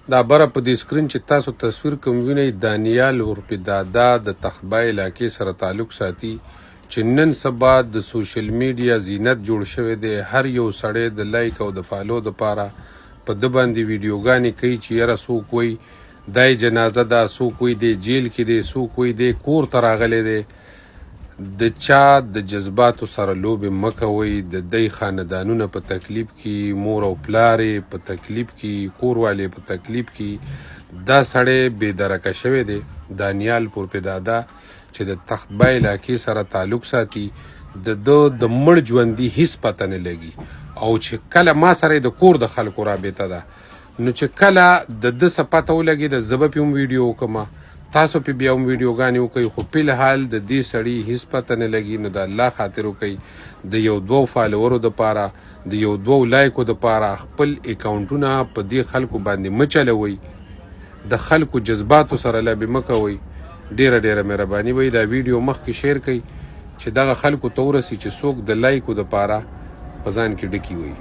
دا بره په دې سکرین چې تاسو تصویر کوم وینئ دانیال ورپدادا د تخبای علاقې سره تعلق ساتي چې نن سبا د سوشل میډیا زینت جوړ شوی دی. هر یو سړی د لایک او د فالو دپاره په ده باندې ویډیوګانې کوي چې یاره څوک وایي دای جنازه ده، څوک وایي دی جیل کې دی، څوک وایي دی کور ته راغلی دی. د چا د جذباتو سره لوبې مه کوئ. د دی خاندانونه په تکلیف کې، مور او پلار په تکلیف کې، کوروالی په تکلیف کې. دا سړی بېدرکه شوی دی دانیال پورپدادا چې د تخبای علاقې سره تعلق ساتي. د د مړ ژوندي هیڅ پته نه لګي او چې کله ما سره د کور د خلکو رابطه ده نو چې کله د ده څه پته ولګېده زه به پې هم ویډیو وکړم، تاسو پې بیا هم ویډیوګانې وکئ. خو په الحال د دې سړي هیڅ پته نه لګي. نو د الله خاطر وکئ، د یو دوو فالوورو دپاره، د یو دوو لایکو دپاره خپل اکاونټونه په دې خلکو باندې مه چلوئ. د خلکو جذباتو سره لعبې مه کوئ. ډیره ډیره مهرباني وي دا ویډیو مخکې شیر کړئ چې دغه خلکو ته ورسي چې څوک د لایکو دپاره په ځان کې ډکي وي.